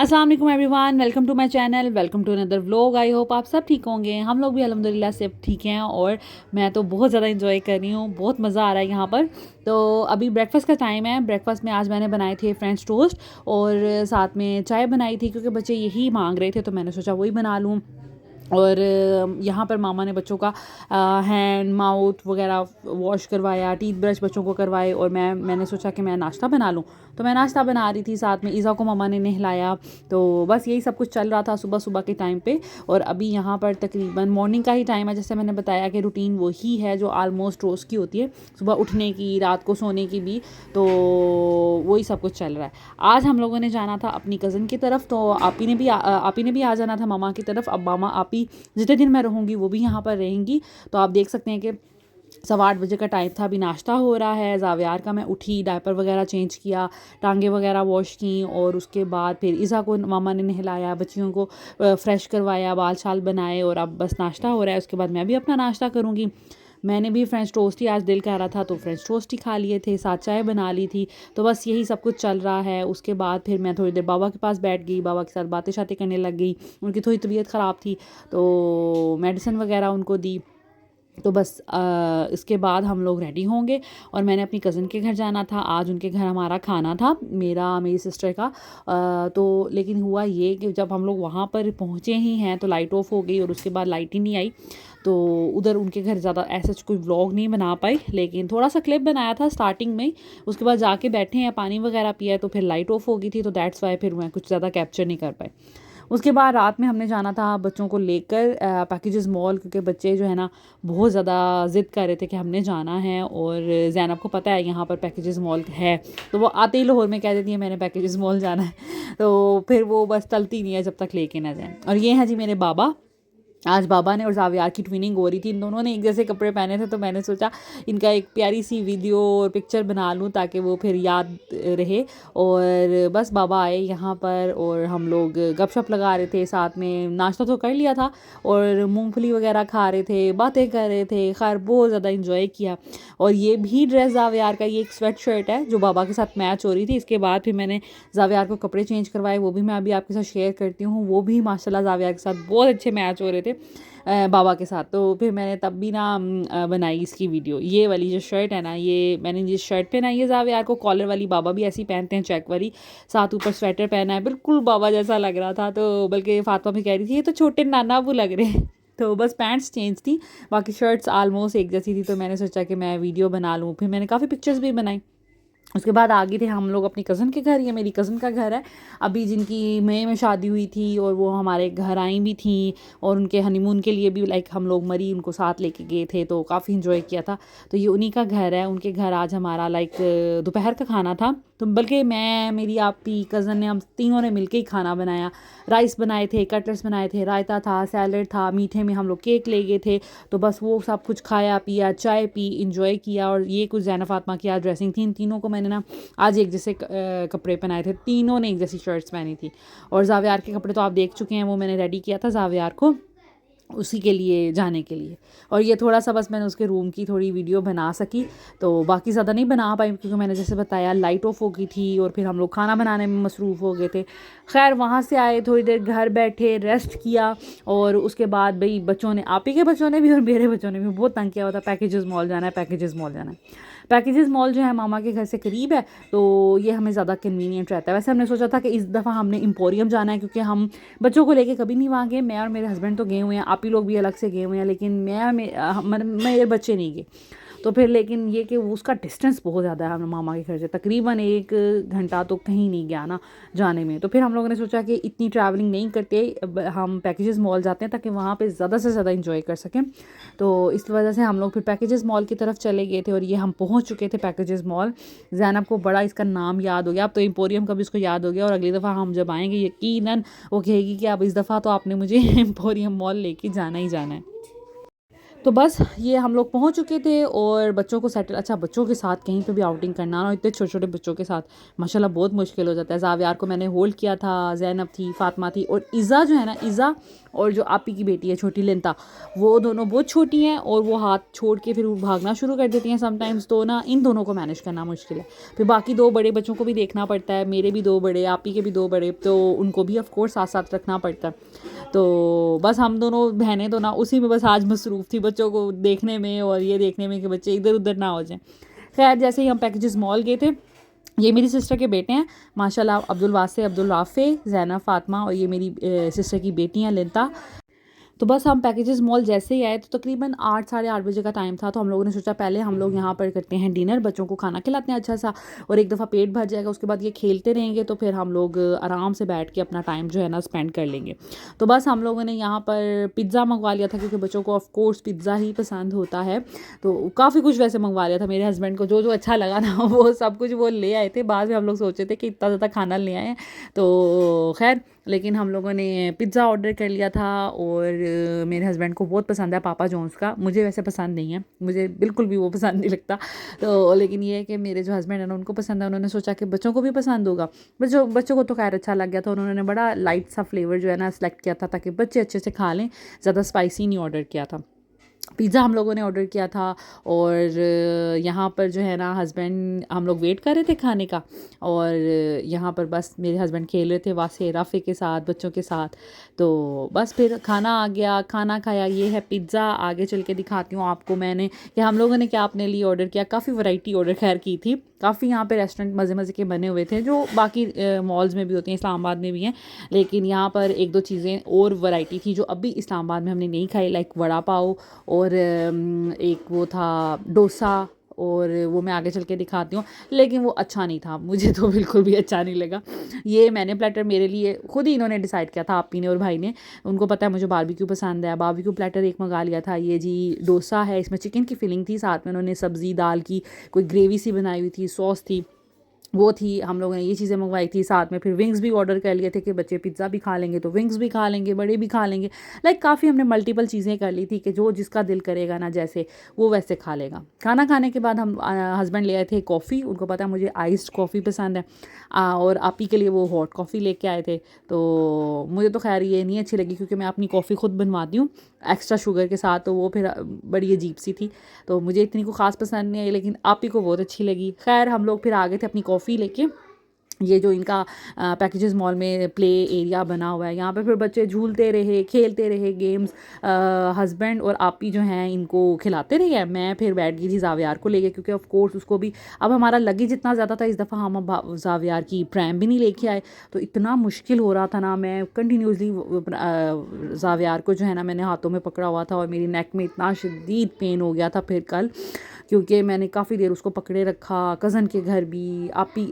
अस्सलाम वालेकुम everyone, welcome to my channel, welcome to another vlog. I hope आप सब ठीक होंगे। हम लोग भी अल्हम्दुलिल्लाह सब ठीक हैं और मैं तो बहुत ज़्यादा इंजॉय कर रही हूँ, बहुत मज़ा आ रहा है यहाँ पर। तो अभी ब्रेकफास्ट का टाइम है। ब्रेकफास्ट में आज मैंने बनाए थे फ्रेंच टोस्ट और साथ में चाय बनाई थी क्योंकि बच्चे यही मांग रहे थे, तो मैंने सोचा वही बना लूँ। और यहाँ पर मामा ने बच्चों का हैंड माउथ वगैरह वॉश करवाया, टीथ ब्रश बच्चों को करवाए और मैंने सोचा कि मैं नाश्ता बना लूँ, तो मैं नाश्ता बना रही थी। साथ में ईज़ा को मामा ने नहलाया। तो बस यही सब कुछ चल रहा था सुबह सुबह के टाइम पे। और अभी यहाँ पर तकरीबन मॉर्निंग का ही टाइम है। जैसे मैंने बताया कि रूटीन वही है जो आलमोस्ट रोज़ की होती है, सुबह उठने की, रात को सोने की भी। तो वही सब कुछ चल रहा है। आज हम लोगों ने जाना था अपनी कज़न की तरफ, तो आपी ने भी आ जाना था मामा की तरफ। अब मामा आपी जितने दिन मैं रहूँगी वो भी यहाँ पर रहेंगी। तो आप देख सकते हैं कि 8:15 का टाइम था, अभी नाश्ता हो रहा है। ज़ावियार का मैं उठी, डायपर वगैरह चेंज किया, टांगे वगैरह वॉश की और उसके बाद फिर ईज़ा को मामा ने नहलाया, बच्चियों को फ्रेश करवाया, बाल शाल बनाए और अब बस नाश्ता हो रहा है। उसके बाद मैं भी अपना नाश्ता करूँगी। मैंने भी फ्रेंच टोस्ट ही, आज दिल कह रहा था तो फ्रेंच टोस्ट ही खा लिए थे, साथ चाय बना ली थी। तो बस यही सब कुछ चल रहा है। उसके बाद फिर मैं थोड़ी देर बाबा के पास बैठ गई, बाबा के साथ बातें शातें करने लग गई। उनकी थोड़ी तबीयत ख़राब थी तो मेडिसिन वगैरह उनको दी। तो बस इसके बाद हम लोग रेडी होंगे और मैंने अपनी कज़न के घर जाना था। आज उनके घर हमारा खाना था, मेरी सिस्टर का। तो लेकिन हुआ ये कि जब हम लोग वहाँ पर पहुँचे ही हैं तो लाइट ऑफ हो गई और उसके बाद लाइट ही नहीं आई। तो उधर उनके घर ज़्यादा ऐसा कोई व्लॉग नहीं बना पाई, लेकिन थोड़ा सा क्लिप बनाया था स्टार्टिंग में। उसके बाद जाके बैठे हैं, पानी वगैरह पिया है, तो फिर लाइट ऑफ हो गई थी, तो दैट्स वाई फिर मैं कुछ ज़्यादा कैप्चर नहीं कर पाई। उसके बाद रात में हमने जाना था बच्चों को लेकर पैकेजेस मॉल, क्योंकि बच्चे जो है ना बहुत ज़्यादा ज़िद कर रहे थे कि हमने जाना है। और ज़ैनब को पता है यहाँ पर पैकेजेस मॉल है, तो वो आते ही लाहौर में कह देती है मैंने पैकेजेस मॉल जाना है। तो फिर वो बस टलती नहीं है जब तक लेके ना जाए। और ये है जी मेरे बाबा। आज बाबा ने और ज़ावियार की ट्विनिंग हो रही थी, इन दोनों ने एक जैसे कपड़े पहने थे, तो मैंने सोचा इनका एक प्यारी सी वीडियो और पिक्चर बना लूँ ताकि वो फिर याद रहे। और बस बाबा आए यहाँ पर और हम लोग गपशप लगा रहे थे, साथ में नाश्ता तो कर लिया था और मूंगफली वगैरह खा रहे थे, बातें कर रहे थे। खैर बहुत ज़्यादा इंजॉय किया। और ये भी ड्रेस ज़ावियार का, ये एक स्वेट शर्ट है जो बाबा के साथ मैच हो रही थी। इसके बाद फिर मैंने ज़ावियार को कपड़े चेंज करवाए, वो भी मैं अभी आपके साथ शेयर करती हूँ। वो भी माशाल्लाह ज़ावियार के साथ बहुत अच्छे मैच हो रहे थे बाबा के साथ। तो फिर मैंने तब भी ना बनाई इसकी वीडियो। ये वाली जो शर्ट है ना, ये मैंने जिस शर्ट पहनाई है ज़ावियार को, कॉलर वाली, बाबा भी ऐसी पहनते हैं चेक वाली, साथ ऊपर स्वेटर पहना है, बिल्कुल बाबा जैसा लग रहा था। तो बल्कि फातिमा भी कह रही थी ये तो छोटे नाना वो लग रहे हैं। तो बस पैंट्स चेंज थी, बाकी शर्ट्स आलमोस्ट एक जैसी थी। तो मैंने सोचा कि मैं वीडियो बना लूँ, फिर मैंने काफ़ी पिक्चर्स भी बनाई। उसके बाद आगे थे हम लोग अपनी कज़न के घर। ये मेरी कज़न का घर है अभी, जिनकी मई में शादी हुई थी और वो हमारे घर आई भी थी। और उनके हनीमून के लिए भी लाइक हम लोग मरी उनको साथ लेके गए थे, तो काफ़ी इंजॉय किया था। तो ये उन्हीं का घर है। उनके घर आज हमारा लाइक दोपहर का खाना था। तो बल्कि मैं, मेरी आपी, कज़न ने, हम तीनों ने मिलके ही खाना बनाया। राइस बनाए थे, कटलेट्स बनाए थे, रायता था, सैलड था, मीठे में हम लोग केक ले गए थे। तो बस वो सब कुछ खाया पिया, चाय पी, इंजॉय किया। और ये कुछ ज़ैनब फातिमा की आज ड्रेसिंग थी। इन तीनों को मैंने ना आज एक जैसे कपड़े पहनाए थे, तीनों ने एक जैसी शर्ट्स पहनी थी। और ज़ावियार के कपड़े तो आप देख चुके हैं, वो मैंने रेडी किया था ज़ावियार को उसी के लिए जाने के लिए। और ये थोड़ा सा बस मैंने उसके रूम की थोड़ी वीडियो बना सकी, तो बाकी ज़्यादा नहीं बना पाई क्योंकि मैंने जैसे बताया लाइट ऑफ हो गई थी और फिर हम लोग खाना बनाने में मसरूफ़ हो गए थे। खैर वहाँ से आए, थोड़ी देर घर बैठे, रेस्ट किया। और उसके बाद भाई बच्चों ने, आप ही के बच्चों ने भी और मेरे बच्चों ने भी बहुत तंग किया हुआ था, पैकेजेस मॉल जाना है, पैकेजेस मॉल जाना है। पैकेजेस मॉल जो है मामा के घर से करीब है, तो ये हमें ज़्यादा कन्वीनियंट रहता है। वैसे हमने सोचा था कि इस दफ़ा हमने एम्पोरियम जाना है क्योंकि हम बच्चों को लेके कभी नहीं वहाँ गए। मैं और मेरे हस्बैंड तो गए हुए हैं, आप ही लोग भी अलग से गए हुए हैं, लेकिन मेरे बच्चे नहीं गए। तो फिर लेकिन ये कि उसका डिस्टेंस बहुत ज़्यादा है हम मामा के घर से, तकरीबन 1 घंटा तो कहीं नहीं गया ना जाने में। तो फिर हम लोगों ने सोचा कि इतनी ट्रैवलिंग नहीं करते, हम पैकेजेस मॉल जाते हैं ताकि वहाँ पे ज़्यादा से ज़्यादा इंजॉय कर सकें। तो इस वजह से हम लोग फिर पैकेजेस मॉल की तरफ चले गए थे और ये हम पहुँच चुके थे पैकेजेस मॉल। ज़ैनब को बड़ा इसका नाम याद हो गया, अब तो एम्पोरियम का भी इसको याद हो गया। और अगली दफ़ा हम जब आएँगे यकीनन वो कहेगी कि अब इस दफ़ा तो आपने मुझे एम्पोरियम मॉल लेके जाना ही जाना है। तो बस ये हम लोग पहुंच चुके थे और बच्चों को सेटल, अच्छा बच्चों के साथ कहीं पे भी आउटिंग करना ना, इतने छोटे छोटे बच्चों के साथ माशाल्लाह बहुत मुश्किल हो जाता है। ज़ावियार को मैंने होल्ड किया था, ज़ैनब थी, फ़ातिमा थी और इज़ा जो है ना, इज़ा और जो आपी की बेटी है छोटी लिंता, वो दोनों बहुत छोटी हैं और वो हाथ छोड़ के फिर वो भागना शुरू कर देती हैं समटाइम्स। तो ना इन दोनों को मैनेज करना मुश्किल है। फिर बाकी दो बड़े बच्चों को भी देखना पड़ता है, मेरे भी दो बड़े, आपी के भी दो बड़े, तो उनको भी ऑफ कोर्स साथ साथ रखना पड़ता है। तो बस हम दोनों बहनें तो ना उसी में बस आज मसरूफ़ थी, बच्चों को देखने में और ये देखने में कि बच्चे इधर उधर ना हो जाएं। खैर जैसे ही हम पैकेजेस मॉल गए थे, ये मेरी सिस्टर के बेटे हैं माशाल्लाह, अब्दुल वासे, अब्दुल राफ़े, ज़ैनब, फ़ातिमा और ये मेरी सिस्टर की बेटी हैं लिंता। तो बस हम पैकेजेस मॉल जैसे ही आए तो तकरीबन 8 साढ़े 8 बजे का टाइम था। तो हम लोगों ने सोचा पहले हम लोग यहाँ पर करते हैं डिनर, बच्चों को खाना खिलाते हैं अच्छा सा, और एक दफ़ा पेट भर जाएगा उसके बाद ये खेलते रहेंगे तो फिर हम लोग आराम से बैठ के अपना टाइम जो है ना स्पेंड कर लेंगे। तो बस हम लोगों ने यहाँ पर पिज़्ज़ा मंगवा लिया था क्योंकि बच्चों को ऑफ कोर्स पिज़्ज़ा ही पसंद होता है। तो काफ़ी कुछ वैसे मंगवा लिया था, मेरे हस्बैंड को जो जो अच्छा लगा ना वो सब कुछ वो ले आए थे। बाद में हम लोग सोचे थे कि इतना ज़्यादा खाना ले आए हैं, तो खैर लेकिन हम लोगों ने पिज़्ज़ा ऑर्डर कर लिया था और मेरे हस्बैंड को बहुत पसंद है पापा जॉन्स का, मुझे वैसे पसंद नहीं है, मुझे बिल्कुल भी वो पसंद नहीं लगता। तो लेकिन ये है कि मेरे जो हस्बैंड है ना उनको पसंद है, उन्होंने सोचा कि बच्चों को भी पसंद होगा। बच्चों को तो खैर अच्छा लग गया था, उन्होंने बड़ा लाइट सा फ्लेवर जो है ना सेलेक्ट किया था ताकि बच्चे अच्छे से खा लें, ज़्यादा स्पाइसी नहीं ऑर्डर किया था। पिज़्ज़ा हम लोगों ने ऑर्डर किया था और यहाँ पर जो है ना हस्बैंड, हम लोग वेट कर रहे थे खाने का और यहाँ पर बस मेरे हस्बैंड खेल रहे थे वासे राफ़े के साथ, बच्चों के साथ। तो बस फिर खाना आ गया, खाना खाया। ये है पिज़्ज़ा, आगे चल के दिखाती हूँ आपको मैंने कि हम लोगों ने क्या अपने लिए ऑर्डर किया। काफ़ी वैरायटी ऑर्डर खैर की थी, काफ़ी यहाँ पे रेस्टोरेंट मज़े मज़े के बने हुए थे जो बाकी मॉल्स में भी होते हैं, इस्लामाबाद में भी हैं, लेकिन यहाँ पर एक दो चीज़ें और वैरायटी थी जो अभी इस्लामाबाद में हमने नहीं खाई, लाइक वड़ा पाव और एक वो था डोसा, और वो मैं आगे चल के दिखाती हूँ, लेकिन वो अच्छा नहीं था, मुझे तो बिल्कुल भी अच्छा नहीं लगा। ये मैंने प्लेटर मेरे लिए खुद ही इन्होंने डिसाइड किया था, आपी ने और भाई ने, उनको पता है मुझे बारबेक्यू पसंद है, बारबेक्यू प्लेटर एक मंगा लिया था। ये जी डोसा है, इसमें चिकन की फिलिंग थी, साथ में उन्होंने सब्ज़ी दाल की कोई ग्रेवी सी बनाई हुई थी, सॉस थी, वो थी। हम लोगों ने ये चीज़ें मंगवाई थी, साथ में फिर विंग्स भी ऑर्डर कर लिए थे कि बच्चे पिज़्ज़ा भी खा लेंगे तो विंग्स भी खा लेंगे, बड़े भी खा लेंगे। लाइक काफ़ी हमने मल्टीपल चीज़ें कर ली थी कि जो जिसका दिल करेगा ना जैसे वो वैसे खा लेगा। खाना खाने के बाद हम हस्बैंड ले आए थे कॉफ़ी, उनको पता है मुझे आइस्ड कॉफ़ी पसंद है, और आपी के लिए वो हॉट कॉफ़ी लेके आए थे। तो मुझे तो खैर ये नहीं अच्छी लगी क्योंकि मैं अपनी कॉफ़ी खुद बनवाती हूँ एक्स्ट्रा शुगर के साथ, तो वो फिर बड़ी अजीब सी थी, तो मुझे इतनी को ख़ास पसंद नहीं आई, लेकिन आपी को बहुत अच्छी लगी। खैर हम लोग फिर आ गए थे अपनी कॉफ़ी लेके। ये जो इनका पैकेजेस मॉल में प्ले एरिया बना हुआ है, यहाँ पे फिर बच्चे झूलते रहे, खेलते रहे गेम्स, हस्बैंड और आपी जो हैं इनको खिलाते रहे। मैं फिर बैठ गई थी ज़ावियार को लेके क्योंकि ऑफ कोर्स उसको भी, अब हमारा लगेज इतना ज़्यादा था, इस दफ़ा हम ज़ावियार की प्रैम भी नहीं लेके आए, तो इतना मुश्किल हो रहा था ना, मैं कंटिन्यूसली ज़ावियार को जो है ना मैंने हाथों में पकड़ा हुआ था और मेरी नेक में इतना शदीद पेन हो गया था फिर कल, क्योंकि मैंने काफ़ी देर उसको पकड़े रखा, कज़न के घर भी, आपी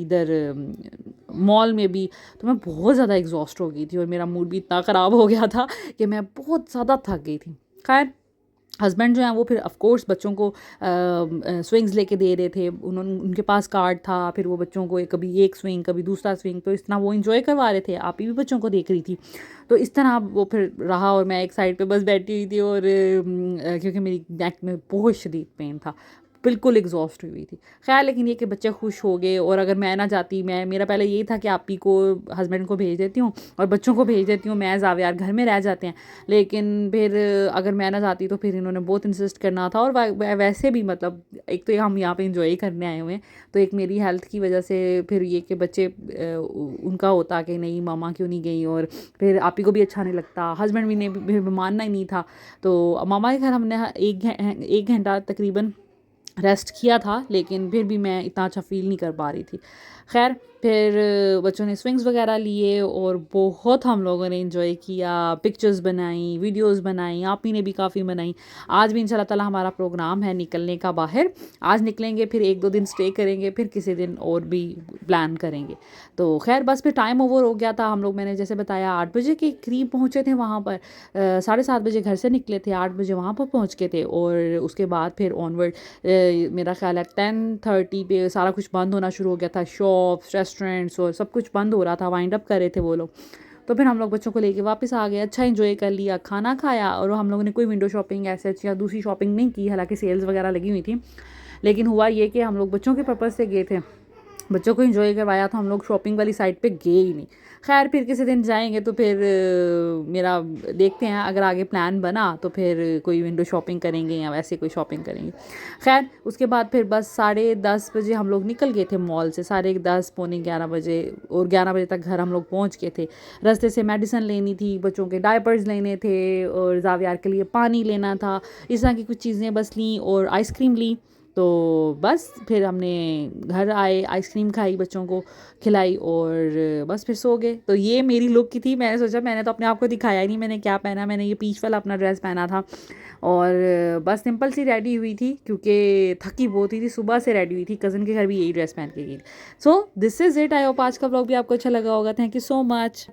इधर मॉल में भी। तो मैं बहुत ज़्यादा एग्जॉस्ट हो गई थी और मेरा मूड भी इतना ख़राब हो गया था कि मैं बहुत ज़्यादा थक गई थी। खैर हस्बैंड जो हैं वो फिर ऑफ कोर्स बच्चों को स्विंग्स लेके दे रहे थे, उनके पास कार्ड था, फिर वो बच्चों को कभी एक स्विंग कभी दूसरा स्विंग, तो इस तरह वो इंजॉय करवा रहे थे। आप ही भी बच्चों को देख रही थी, तो इस तरह वो फिर रहा और मैं एक साइड पे बस बैठी हुई थी और क्योंकि मेरी नेक में बहुत शदीद पेन था, बिल्कुल एग्जॉस्ट हुई थी। खैर लेकिन ये कि बच्चे खुश हो गए, और अगर मैं ना जाती, मेरा पहले यही था कि आप ही को हस्बैंड को भेज देती हूँ और बच्चों को भेज देती हूँ, मैं ज़ावियार घर में रह जाते हैं, लेकिन फिर अगर मैं ना जाती तो फिर इन्होंने बहुत इंसिस्ट करना था। और वैसे भी मतलब एक तो हम यहाँ पे इंजॉय करने आए हुए हैं, तो एक मेरी हेल्थ की वजह से फिर ये कि बच्चे उनका होता कि नहीं मामा क्यों नहीं गई, और फिर आप ही को भी अच्छा नहीं लगता, हस्बैंड भी ने भी मानना ही नहीं था। तो मामा के घर हमने एक घंटा तकरीबन रेस्ट किया था, लेकिन फिर भी मैं इतना अच्छा फ़ील नहीं कर पा रही थी। खैर फिर बच्चों ने स्विंग्स वगैरह लिए और बहुत हम लोगों ने इंजॉय किया, पिक्चर्स बनाई, वीडियोस बनाई, आप ही ने भी काफ़ी बनाई। आज भी इंशाल्लाह ताला हमारा प्रोग्राम है निकलने का बाहर, आज निकलेंगे, फिर एक दो दिन स्टे करेंगे, फिर किसी दिन और भी प्लान करेंगे। तो खैर बस फिर टाइम ओवर हो गया था, हम लोग मैंने जैसे बताया 8 बजे के करीब पहुँचे थे वहाँ पर, 7:30 बजे घर से निकले थे, 8 बजे वहाँ पर पहुँच गए थे, और उसके बाद फिर ऑनवर्ड मेरा ख्याल है 10:30 पे सारा कुछ बंद होना शुरू हो गया था, शॉप्स रेस्टोरेंट्स और सब कुछ बंद हो रहा था, वाइंड अप कर रहे थे वो लोग। तो फिर हम लोग बच्चों को लेके वापस आ गए, अच्छा एंजॉय कर लिया, खाना खाया। और हम लोगों ने कोई विंडो शॉपिंग ऐसे या दूसरी शॉपिंग नहीं की, हालांकि सेल्स वगैरह लगी हुई थी, लेकिन हुआ ये कि हम लोग बच्चों के पर्पज़ से गए थे, बच्चों को एंजॉय करवाया, तो हम लोग शॉपिंग वाली साइड पे गए ही नहीं। खैर फिर किसी दिन जाएंगे, तो फिर मेरा देखते हैं, अगर आगे प्लान बना तो फिर कोई विंडो शॉपिंग करेंगे या वैसे कोई शॉपिंग करेंगे। खैर उसके बाद फिर बस 10:30 बजे हम लोग निकल गए थे मॉल से, 10:30 पौने 11 बजे, और 11 बजे तक घर हम लोग पहुँच गए थे। रास्ते से मेडिसिन लेनी थी, बच्चों के डायपर्स लेने थे, और जावियार के लिए पानी लेना था, इस तरह की कुछ चीज़ें बस लीं, और आइसक्रीम ली। तो बस फिर हमने घर आए, आइसक्रीम खाई, बच्चों को खिलाई, और बस फिर सो गए। तो ये मेरी लुक की थी। मैंने सोचा, मैंने तो अपने आप को दिखाया ही नहीं मैंने क्या पहना। मैंने ये पीच वाला अपना ड्रेस पहना था, और बस सिंपल सी रेडी हुई थी, क्योंकि थकी बहुत ही थी, सुबह से रेडी हुई थी, कज़न के घर भी यही ड्रेस पहन के गई। So this is it. I hope आज का व्लॉग भी आपको अच्छा लगा होगा। Thank you so much.